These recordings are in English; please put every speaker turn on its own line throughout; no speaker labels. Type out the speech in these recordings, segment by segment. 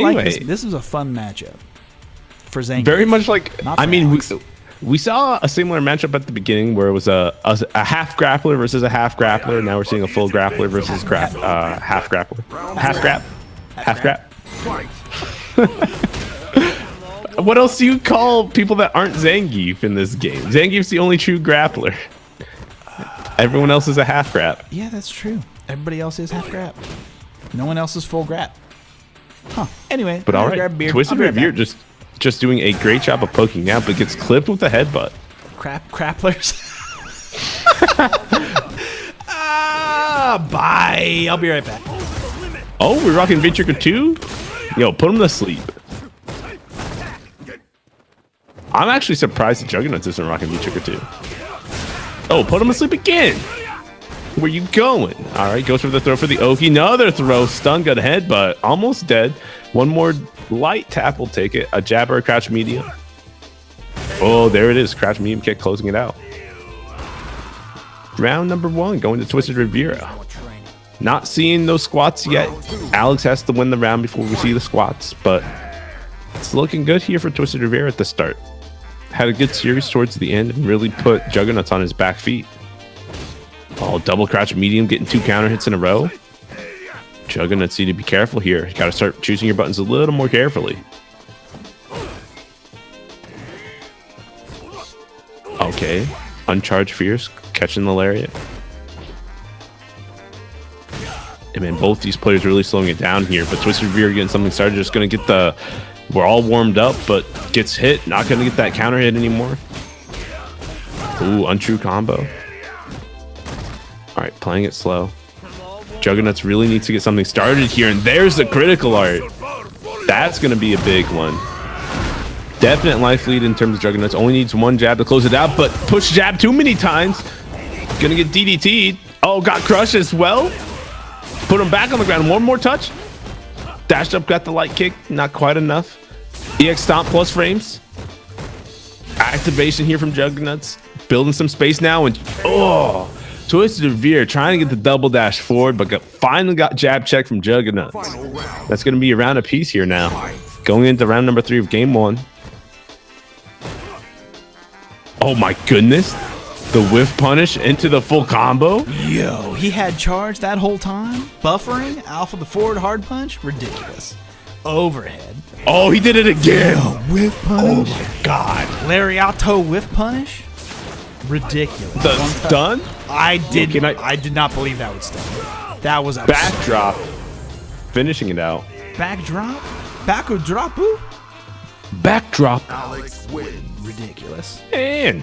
Anyway,
like this was a fun matchup for Zangief.
Very much like,
Not for
I mean,
Alex.
we saw a similar matchup at the beginning where it was a half grappler versus a half grappler. Now we're seeing a full grappler versus half grappler. Half grap. What else do you call people that aren't Zangief in this game? Zangief's the only true grappler. Everyone else is a half grap.
Yeah, that's true. Everybody else is half grab. No one else is full grab. Huh. Anyway,
But all
grab
right,
beer.
Twisted
I'll be right
Revere
back.
just doing a great job of poking out, but gets clipped with the headbutt.
Crapplers. Bye. I'll be right back.
Oh, we're rocking V-Trigger 2? Yo, put him to sleep. I'm actually surprised that JuggerNuts isn't rocking V-Trigger 2. Oh, put him to sleep again. Where you going? All right, goes for the throw for the Oki. Another throw. Stun gun headbutt. Almost dead. One more light tap will take it. A jab or a crouch medium. Oh, there it is. Crouch medium kick closing it out. Round number 1 going to Twisted Rivera. Not seeing those squats yet. Alex has to win the round before we see the squats, but it's looking good here for Twisted Rivera at the start. Had a good series towards the end and really put JuggerNuts on his back feet. Oh, double crouch medium, getting 2 counter hits in a row. JuggerNuts need to be careful here. You got to start choosing your buttons a little more carefully. Okay, uncharged fierce, catching the lariat. And man, both these players really slowing it down here. But Twisted Rivera getting something started, just going to get the... We're all warmed up, but gets hit. Not going to get that counter hit anymore. Ooh, untrue combo. All right, playing it slow. JuggerNuts really needs to get something started here, and there's the critical art. That's going to be a big one. Definite life lead in terms of JuggerNuts. Only needs 1 jab to close it out, but push jab too many times. Going to get DDT'd. Oh, got crushed as well. Put him back on the ground. One more touch. Dashed up, got the light kick. Not quite enough. EX stomp plus frames. Activation here from JuggerNuts. Building some space now, and oh, Twisted Rivera trying to get the double dash forward, but finally got jab check from JuggerNuts. That's going to be a round apiece here now. Going into round number 3 of game 1. Oh my goodness. The whiff punish into the full combo.
Yo, he had charge that whole time? Buffering? Alpha the forward hard punch? Ridiculous. Overhead.
Oh, he did it again.
Yo, whiff punish.
Oh my god.
Lariato whiff punish? Ridiculous.
The stun?
I did not believe that would stun. That was a
Backdrop. Finishing it out.
backdrop? Backdropu?
Backdrop.
Alex wins.
Ridiculous.
And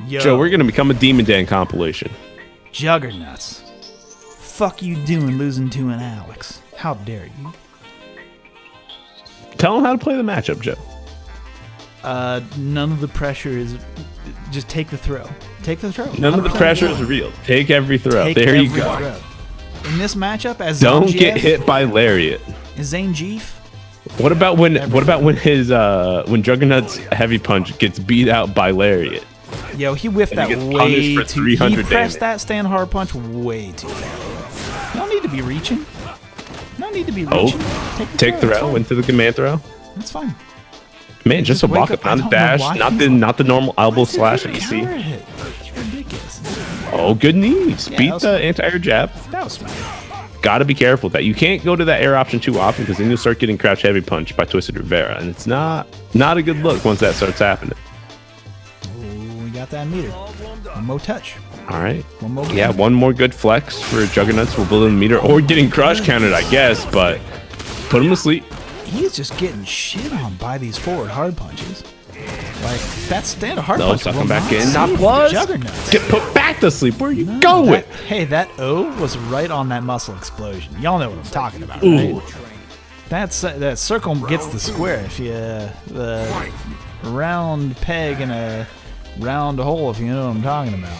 Yo,
Joe, we're going to become a Demon Dan compilation.
JuggerNuts. Fuck you doing losing to an Alex? How dare you?
Tell him how to play the matchup, Joe.
None of the pressure is... Just take the throw. Take the throw.
None of the pressure is real. Take every throw.
Take
There you
every
go.
throw. In this matchup, as
Don't
Zangief,
get hit by lariat.
Zangief.
What about when his when JuggerNuts heavy punch gets beat out by lariat?
Yo, he whiffed
And he
that
gets punished
way
for
too.
300
He pressed
damage.
that stand hard punch way too far. No need to be reaching. No need to be
Oh,
reaching.
take
the
throw into the command throw.
That's fine.
Man, just a
wake
walk
up.
up,
I
not a
don't know
dash,
why
not the normal elbow slash that you see.
Counter hit. It's ridiculous.
Oh, good knees.
Yeah,
Beat
that was
the anti-air jab.
That was smart.
Got to be careful with that. You can't go to that air option too often because then you'll start getting crouch heavy punch by Twisted Rivera, and it's not a good look once that starts happening.
Ooh, we got that meter. One more touch.
All right.
One more.
Yeah, one more good flex for JuggerNuts. We'll build in the meter or getting crush countered, I guess, but put him to sleep.
He's just getting shit on by these forward hard punches. Like, that stand hard
No,
punch.
suck
will
him back
not
in.
save
Not plus.
JuggerNuts.
Get put back to sleep. Where you
No,
going?
that- Hey, that O was right on that muscle explosion. Y'all know what I'm talking about, right?
Ooh.
That circle gets the square. If you the round peg in a round hole, if you know what I'm talking about.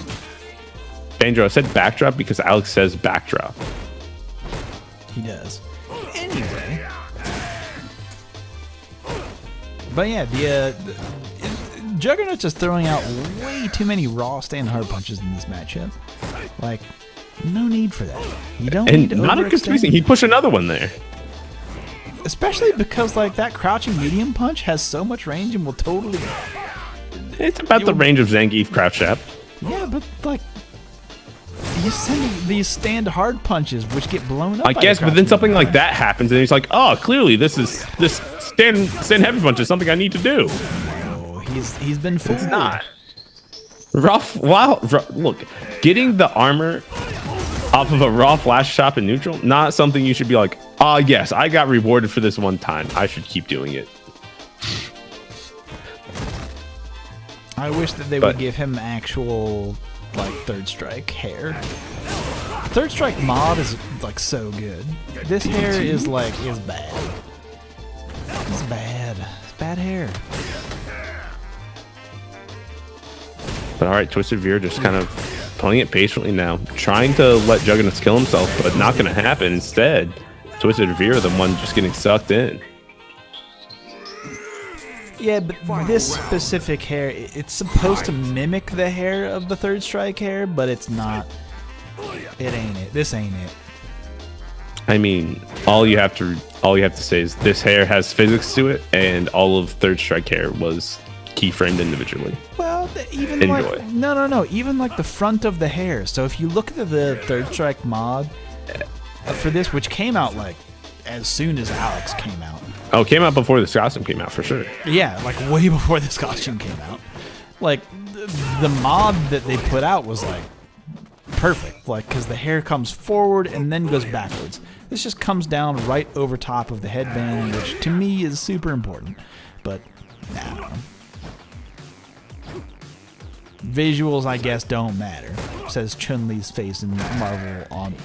Banjo, I said backdrop because Alex says backdrop.
He does. Anyway. But yeah, the JuggerNuts is throwing out way too many raw stand hard punches in this matchup. Like, no need for that. You don't need
And
to
not a good
overextend.
spacing. He'd push another one there.
Especially because like that crouching medium punch has so much range and will totally.
It's about the range of Zangief crouch jab.
Yeah, but like you send these stand hard punches which get blown up.
I guess, but then something like that happens, and he's like, "Oh, clearly this stand heavy punch is something I need to do."
Oh, he's been fooled.
It's not. Rough. Wow. Look, getting the armor off of a raw flash chop in neutral, not something you should be like, "Oh, yes, I got rewarded for this one time. I should keep doing it."
I wish that they would give him actual like third strike hair. Third strike mod is like so good. This hair is bad. It's bad. It's bad hair.
But all right, TwistedRivera just kind of playing it patiently now, trying to let JuggerNuts kill himself, but not going to happen. Instead, TwistedRivera, the one just getting sucked in.
Yeah, but this specific hair, it's supposed to mimic the hair of the third strike hair, but it's not. It ain't it. This ain't it.
I mean, all you have to say is this hair has physics to it, and all of third strike hair was keyframed individually.
Well, even like no, even like the front of the hair. So if you look at the third strike mod for this, which came out like as soon as Alex came out.
Oh, it came out before this costume came out for sure.
Yeah, like way before this costume came out. Like the mod that they put out was like perfect, like because the hair comes forward and then goes backwards. This just comes down right over top of the headband, which to me is super important. But nah. Visuals, I guess, don't matter. Says Chun-Li's face in Marvel on.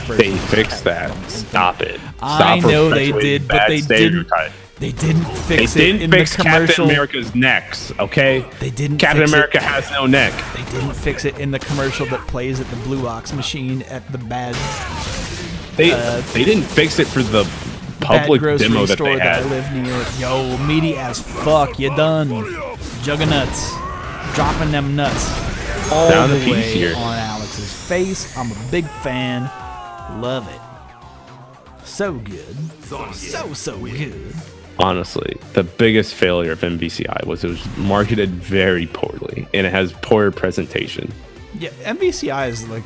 They fixed that. Stop it. Stop
I know they did, but they didn't. They didn't fix it in the commercial.
Captain America's necks. Okay.
They didn't.
Captain America has no neck.
They didn't fix it in the commercial that plays at the Blue Ox machine at the bad.
They didn't fix it for the public demo that they had.
That I live near. Yo, meaty as fuck. You done? JuggerNuts, dropping them nuts all
Down
the
the
way
here.
on Alex's face. I'm a big fan. Love it. So good. So good.
Honestly, the biggest failure of MVCI was it was marketed very poorly, and it has poor presentation.
Yeah, MVCI is like.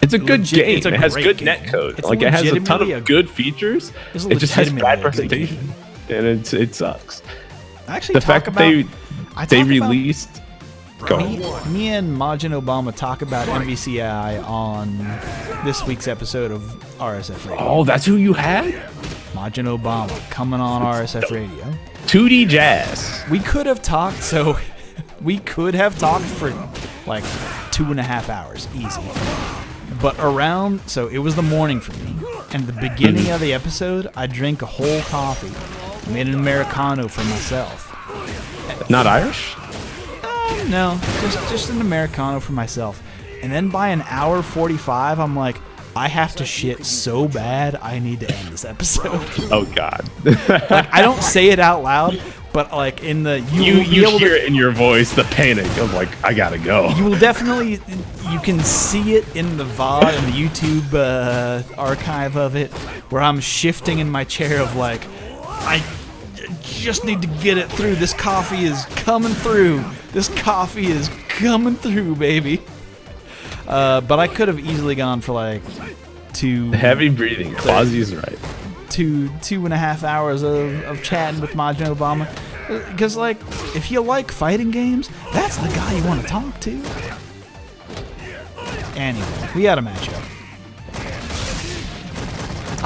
It's a good game. It has good netcode. Like it has a ton of good features. It just has bad presentation, and it sucks.
Actually,
the fact that they released.
Me and Majin Obama talk about MVCI on this week's episode of RSF Radio.
Oh, that's who you had?
Majin Obama coming on RSF Radio.
2D Jazz.
We could have talked for like 2.5 hours, easy. But so it was the morning for me. And the beginning of the episode, I drank a whole coffee. Made an Americano for myself.
Not Irish?
No, just an Americano for myself. And then by an hour 45, I'm like, I have to shit so bad, I need to end this episode.
Oh, God.
Like, I don't say it out loud, but like in the...
You hear it in your voice, the panic of like, I gotta go.
You will definitely... You can see it in the VOD and the YouTube archive of it, where I'm shifting in my chair of like, I just need to get it through. This coffee is coming through. This coffee is coming through, baby. But I could have easily gone for like
heavy breathing. Quasi's right.
2.5 hours of chatting with Majin Obama. Because like, if you like fighting games, that's the guy you want to talk to. Anyway, we had a matchup.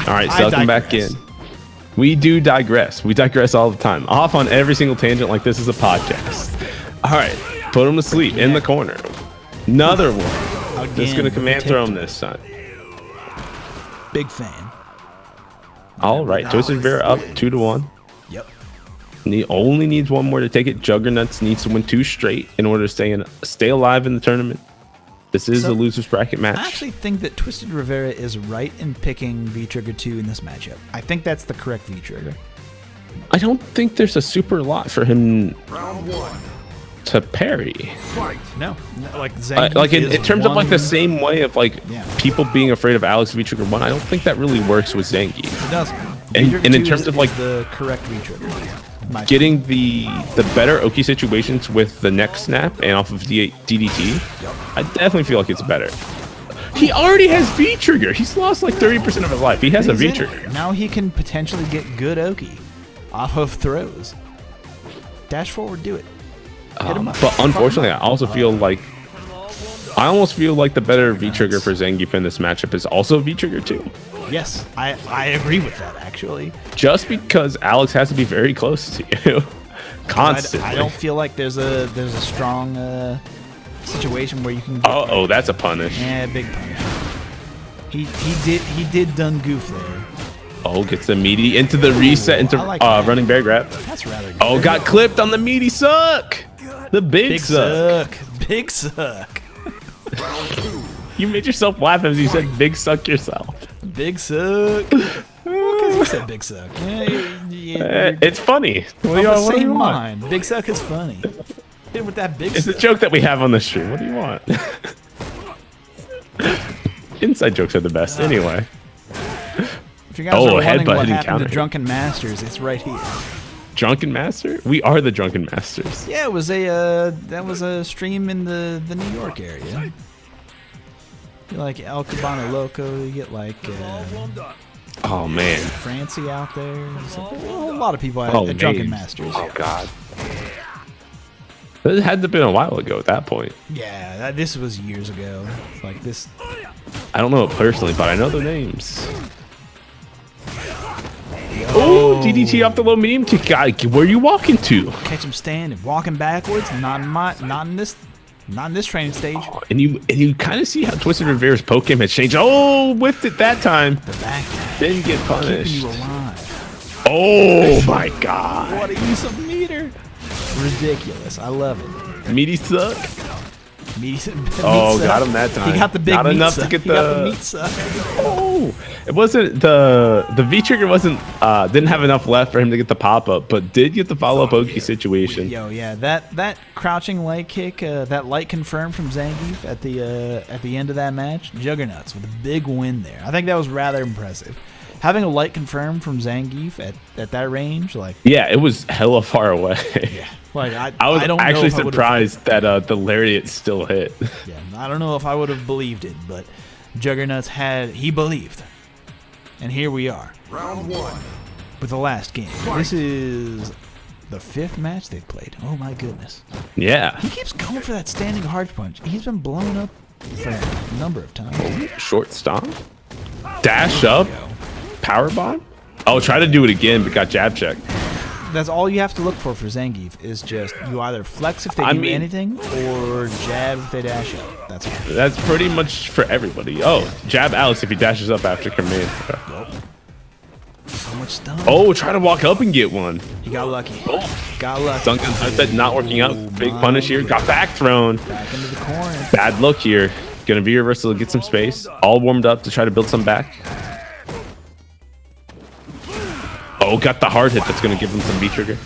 All right, so welcome back in. We do digress. We digress all the time. Off on every single tangent like this is a podcast. All right, put him to sleep in the corner. Another one. Just going to command throw him this time.
Big fan.
All right, TwistedRivera up 2-1.
Yep.
And he only needs one more to take it. JuggerNuts needs to win 2 straight in order to stay alive in the tournament. This is a loser's bracket match.
I actually think that TwistedRivera is right in picking V-Trigger 2 in this matchup. I think that's the correct V-Trigger.
I don't think there's a super lot for him to parry.
No, like Zangief
like in terms of like the same way of like people being afraid of Alex V-Trigger 1, I don't think that really works with Zangief.
It doesn't.
And in terms of like
the correct V-trigger.
Getting the better Oki situations with the neck snap and off of DDT, I definitely feel like it's better. He already has V-trigger. He's lost like 30% of his life. He has a V-trigger.
Now he can potentially get good Oki off of throws. Dash forward, do it. Hit him up.
But unfortunately, I almost feel like the better V-trigger for Zangief in this matchup is also V-trigger too.
Yes, I agree with that actually.
Just because Alex has to be very close to you, constantly.
I don't feel like there's a strong situation where you can.
Oh, that's a punish.
Yeah, big punish. He did done goof there.
Oh, gets the meaty into the reset into
like
running bear grab.
That's rather good.
Oh, got clipped on the meaty suck. The big suck.
Big suck.
You made yourself laugh as you said big suck yourself.
Big suck. Because you said big suck.
It's funny.
What do you want? Big suck is funny. Hit with that big
It's
suck.
a joke that we have on the stream. What do you want? Inside jokes are the best anyway.
If you guys are wondering what happened
counter.
to Drunken Masters, it's right here.
Drunken Master? We are the Drunken Masters.
Yeah, it was that was a stream in the New York area. You like El Cabana Loco, you get like
oh man,
Francie out there. A lot of people at
names.
Drunken Masters.
Oh god. It had to have been a while ago at that point.
Yeah, this was years ago. Like this.
I don't know it personally, but I know the names. Oh, DDT off the low medium kick. God, where are you walking to?
Catch him standing, walking backwards. Not in this training stage.
Oh, and you kind of see how TwistedRivera's poke game has changed. Oh, whiffed it that time.
The back tap.
Didn't get punished.
Keeping you alive.
Oh my god.
What a use of meter. Ridiculous. I love it.
Meaty suck.
Meat
Oh,
suck.
got him that time.
He got the big
Not
meat
enough
suck.
to get
He got the meat suck.
Oh, it wasn't the V trigger wasn't didn't have enough left for him to get the pop up, but did get the follow up Oki situation.
Yo, yeah, that crouching light kick, that light confirmed from Zangief at the end of that match. JuggerNuts with a big win there. I think that was rather impressive. Having a light confirmed from Zangief at that range, like
yeah, it was hella far away.
Yeah, like
I was
don't
actually
know if
surprised that the lariat still hit.
Yeah, I don't know if I would have believed it, but JuggerNuts he believed, and here we are.
Round one.
With the last game. This is the 5th match they've played. Oh my goodness.
Yeah.
He keeps going for that standing hard punch. He's been blown up for a number of times.
Short stomp. Dash up. Power bomb. Oh, try to do it again, but got jab checked.
That's all you have to look for Zangief is just you either flex if they do anything or jab if they dash up. That's all.
That's pretty much for everybody. Oh, jab Alex if he dashes up after command.
So much stun.
Oh, try to walk up and get one.
He got lucky. Got lucky.
Duncan said not working out. Big punish here. Got back thrown.
Back into the corner.
Bad look here. Gonna be reversal to get some space. All warmed up to try to build some back. Oh, got the hard hit. That's gonna give him some V trigger.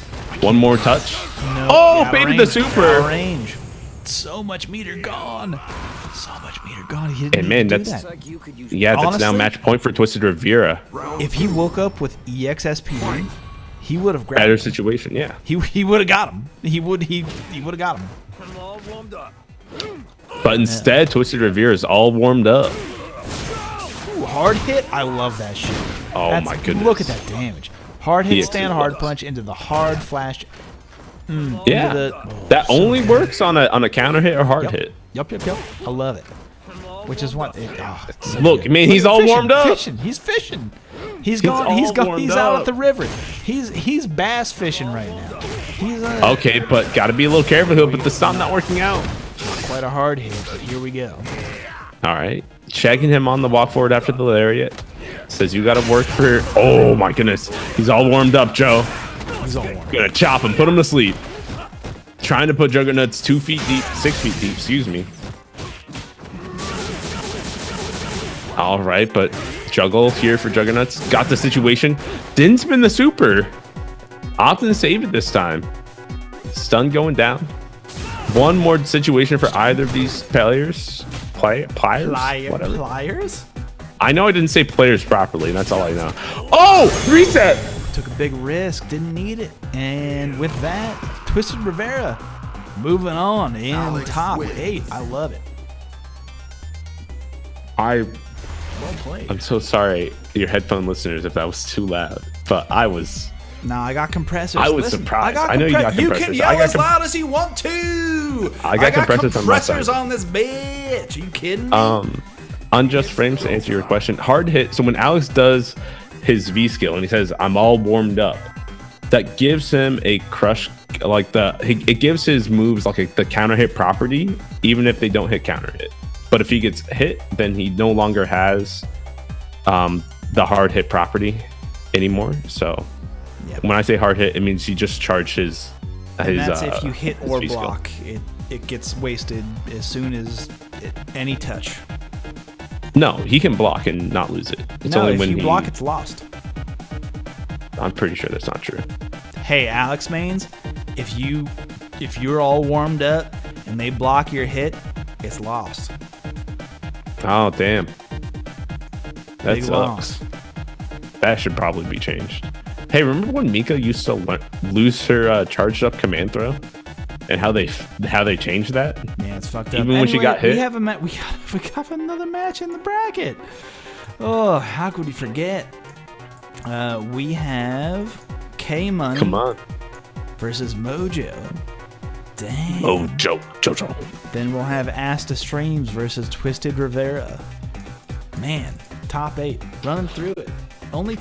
One more touch.
No,
oh, baited the super.
Range. So much meter gone. So much meter gone. He didn't
and man,
do
that's
that.
yeah, that's now match point for TwistedRivera.
If he woke up with EXSPD, he would have grabbed
Better
him.
situation, yeah.
He would have got him. He would have got him.
But instead, TwistedRivera is all warmed up.
Ooh, hard hit. I love that shit.
Oh my goodness!
Look at that damage. Hard hit,
He
stand hard punch into the hard flash.
Yeah, that only works on a counter hit or hard hit.
Yep. I love it. Which is what.
Look, man, he's all warmed up.
He's fishing. He's gone. He's out at the river. He's bass fishing right now. He's
okay, but gotta be a little careful here. But the stomp not working out.
Quite a hard hit, but here we go.
All right, checking him on the walk forward after the lariat. Says you gotta work for. Oh my goodness, he's all warmed up, Joe.
He's all warmed.
Gonna chop him, put him to sleep. Trying to put JuggerNuts 2 feet deep, 6 feet deep. Excuse me. All right, but juggle here for JuggerNuts. Got the situation. Didn't spin the super. Opted to save it this time. Stun going down. One more situation for either of these players. Pliers? Whatever.
Pliers?
I know I didn't say players properly, and that's all I know. Oh, reset!
Took a big risk, didn't need it. And with that, TwistedRivera moving on in top 8. I love it. Well played.
I'm so sorry, your headphone listeners, if that was too loud, but I was.
No, I got compressors.
I was surprised. I know you got compressors.
You can yell as loud as you want to.
I got compressors
on this bitch. Are you kidding me?
Unjust frames, to answer your question. Hard hit. So when Alex does his V skill and he says, "I'm all warmed up," that gives him a crush. It gives his moves like the counter hit property, even if they don't hit counter hit. But if he gets hit, then he no longer has the hard hit property anymore. So when I say hard hit, it means he just charged his.
And that's if you hit or block, it gets wasted as soon as any touch.
No, he can block and not lose it. It's only when
you block, it's lost.
I'm pretty sure that's not true.
Hey, Alex mains, if you're all warmed up and they block your hit, it's lost.
Oh damn, that
Big
sucks.
loss.
That should probably be changed. Hey, remember when Mika used to lose her charged up command throw, and how they changed that?
Yeah, it's fucked up.
Even when she got hit.
We got another match in the bracket. Oh, how could we forget? We have K Money.
Come on.
Versus Mojo. Damn.
Jojo.
Then we'll have Asta Streams versus TwistedRivera. Man, top 8. Running through it. Only